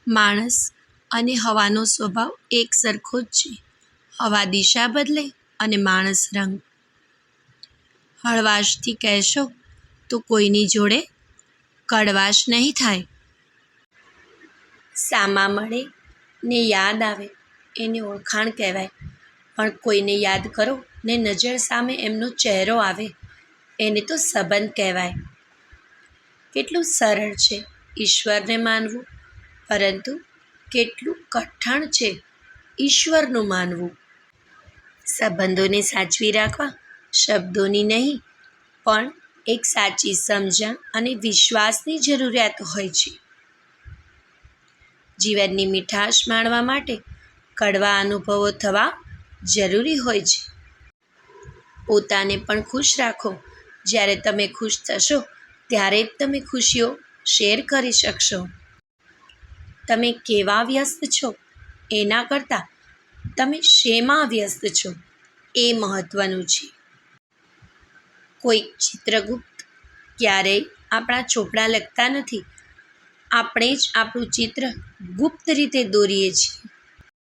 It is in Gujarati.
માણસ અને હવાનો સ્વભાવ એક સરખો જ છે. હવા દિશા બદલે અને માણસ રંગ. હળવાશથી કહેશો તો કોઈની જોડે કડવાશ નહીં થાય. સામા મળે ને યાદ આવે એને ઓળખાણ કહેવાય, પણ કોઈને યાદ કરો ને નજર સામે એમનો ચહેરો આવે એને તો સંબંધ કહેવાય. કેટલું સરળ છે ઈશ્વરને માનવું, પરંતુ કેટલું કઠણ છે ઈશ્વરનું માનવું. સંબંધોને સાચવી રાખવા શબ્દોની નહીં, પણ એક સાચી સમજણ અને વિશ્વાસની જરૂરિયાત હોય છે. જીવનની મીઠાશ માણવા માટે કડવા અનુભવો થવા જરૂરી હોય છે. પોતાને પણ ખુશ રાખો. જ્યારે તમે ખુશ થશો ત્યારે જ તમે ખુશીઓ શેર કરી શકશો. તમે કેવા વ્યસ્ત છો એના કરતાં તમે શેમાં વ્યસ્ત છો એ મહત્ત્વનું છે. કોઈક ચિત્રગુપ્ત ક્યારેય આપણા ચોપડા લખતા નથી. આપણે જ આપણું ચિત્ર ગુપ્ત રીતે દોરીએ છીએ.